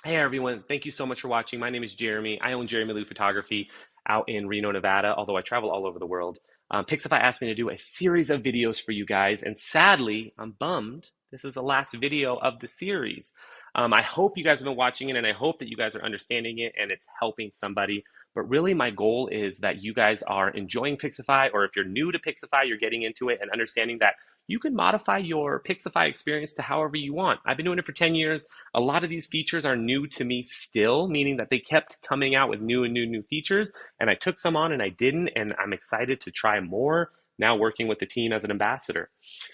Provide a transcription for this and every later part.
Hey everyone, thank you so much for watching. My name is Jeremy. I own Jeramie Lu Photography out in Reno, Nevada, although I travel all over the world. Pixifi asked me to do a series of videos for you guys, and sadly, I'm bummed. This is the last video of the series. I hope you guys have been watching it, and I hope that you guys are understanding it and it's helping somebody. But really, my goal is that you guys are enjoying Pixifi, or if you're new to Pixifi, you're getting into it and understanding that you can modify your Pixifi experience to however you want. I've been doing it for 10 years. A lot of these features are new to me still, meaning that they kept coming out with new features, and I took some on and I didn't, and I'm excited to try more now working with the team as an ambassador.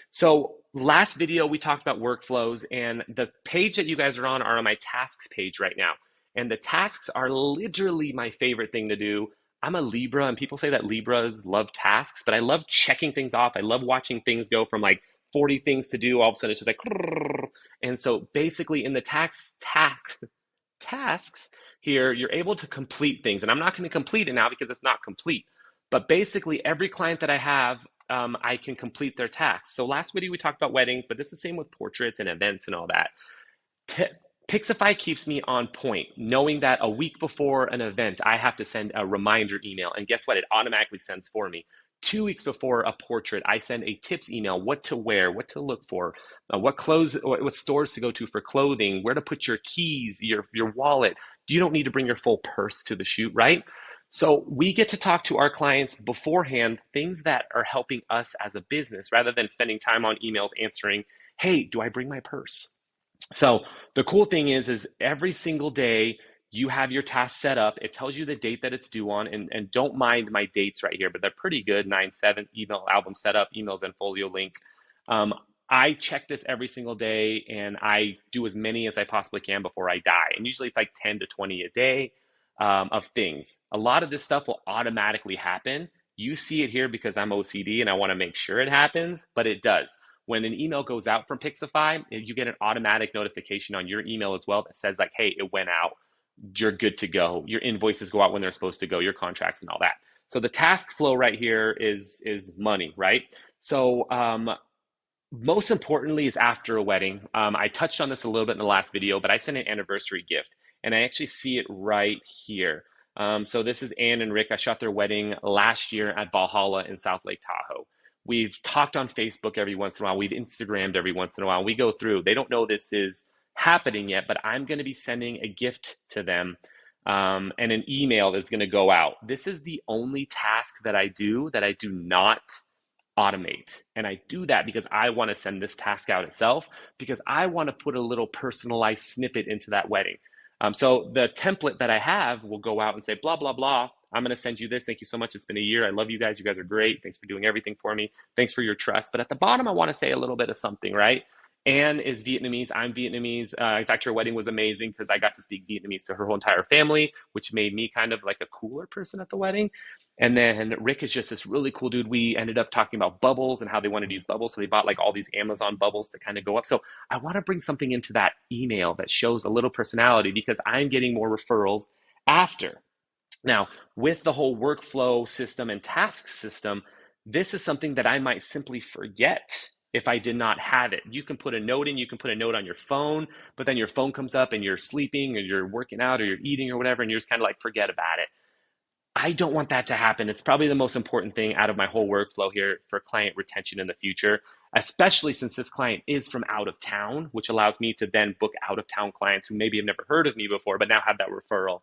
So last video we talked about workflows, and the page that you guys are on my tasks page right now. And the tasks are literally my favorite thing to do. I'm a Libra, and people say that Libras love tasks, but I love checking things off. I love watching things go from like 40 things to do. All of a sudden it's just like, and so basically in the tasks here, you're able to complete things. And I'm not going to complete it now because it's not complete. But basically every client that I have, I can complete their tasks. So last video we talked about weddings, but this is the same with portraits and events and all that. Pixify keeps me on point, knowing that a week before an event, I have to send a reminder email. And guess what? It automatically sends for me. 2 weeks before a portrait, I send a tips email, what to wear, what to look for, what clothes, what stores to go to for clothing, where to put your keys, your wallet. You don't need to bring your full purse to the shoot, right? So we get to talk to our clients beforehand, things that are helping us as a business, rather than spending time on emails answering, hey, do I bring my purse? So the cool thing is every single day you have your task set up. It tells you the date that it's due on, and don't mind my dates right here, but they're pretty good. 9/7 email album setup, emails and folio link. Um, I check this every single day, and I do as many as I possibly can before I die. And usually it's like 10 to 20 a day of things. A lot of this stuff will automatically happen. You see it here because I'm OCD and I want to make sure it happens, but it does. When an email goes out from Pixify, you get an automatic notification on your email as well that says like, hey, it went out. You're good to go. Your invoices go out when they're supposed to go, your contracts and all that. So the task flow right here is money, right? So most importantly is after a wedding. I touched on this a little bit in the last video, but I sent an anniversary gift, and I actually see it right here. So this is Anne and Rick. I shot their wedding last year at Valhalla in South Lake Tahoe. We've talked on Facebook every once in a while. We've Instagrammed every once in a while. We go through. They don't know this is happening yet, but I'm going to be sending a gift to them and an email that's going to go out. This is the only task that I do not automate. And I do that because I want to send this task out itself, because I want to put a little personalized snippet into that wedding. So the template that I have will go out and say, blah, blah, blah. I'm going to send you this. Thank you so much. It's been a year. I love you guys. You guys are great. Thanks for doing everything for me. Thanks for your trust. But at the bottom, I want to say a little bit of something, right? Anne is Vietnamese. I'm Vietnamese. In fact, her wedding was amazing because I got to speak Vietnamese to her whole entire family, which made me kind of like a cooler person at the wedding. And then Rick is just this really cool dude. We ended up talking about bubbles and how they wanted to use bubbles. So they bought like all these Amazon bubbles to kind of go up. So I want to bring something into that email that shows a little personality, because I'm getting more referrals after. Now, with the whole workflow system and task system, this is something that I might simply forget if I did not have it. You can put a note in, you can put a note on your phone, but then your phone comes up and you're sleeping or you're working out or you're eating or whatever, and you're just kind of like, forget about it. I don't want that to happen. It's probably the most important thing out of my whole workflow here for client retention in the future, especially since this client is from out of town, which allows me to then book out of town clients who maybe have never heard of me before, but now have that referral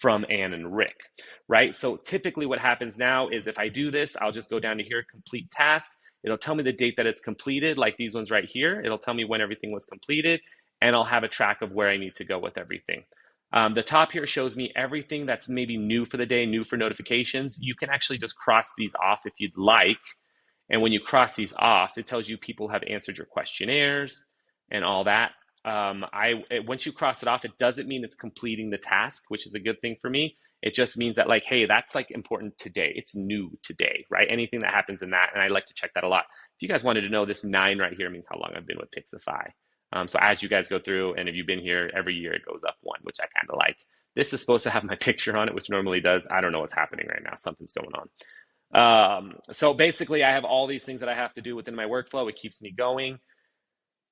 from Ann and Rick, right? So typically what happens now is if I do this, I'll just go down to here, complete task. It'll tell me the date that it's completed, like these ones right here. It'll tell me when everything was completed, and I'll have a track of where I need to go with everything. The top here shows me everything that's maybe new for the day, new for notifications. You can actually just cross these off if you'd like. And when you cross these off, it tells you people have answered your questionnaires and all that. Once you cross it off, it doesn't mean it's completing the task, which is a good thing for me. It just means that like, hey, that's like important today. It's new today, right? Anything that happens in that. And I like to check that a lot. If you guys wanted to know, this 9 right here means how long I've been with Pixify. So as you guys go through, and if you've been here every year, it goes up 1, which I kind of like. This is supposed to have my picture on it, which normally does. I don't know what's happening right now. Something's going on. So basically, I have all these things that I have to do within my workflow. It keeps me going.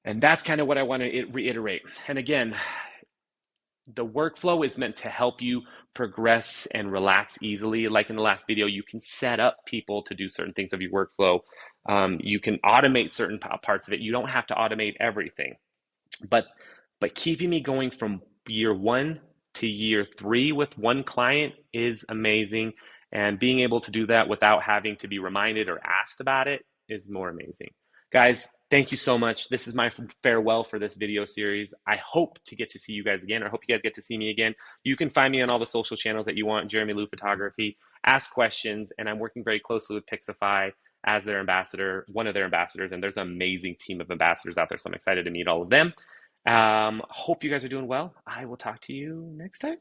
And that's kind of what I want to reiterate. And again, The workflow is meant to help you progress and relax easily. Like in the last video, you can set up people to do certain things of your workflow. You can automate certain parts of it. You don't have to automate everything. But keeping me going from year 1 to year 3 with one client is amazing. And being able to do that without having to be reminded or asked about it is more amazing. Guys, thank you so much. This is my farewell for this video series. I hope to get to see you guys again. I hope you guys get to see me again. You can find me on all the social channels that you want, Jeramie Lu Photography. Ask questions, and I'm working very closely with Pixifi as their ambassador, one of their ambassadors, and there's an amazing team of ambassadors out there, so I'm excited to meet all of them. Hope you guys are doing well. I will talk to you next time.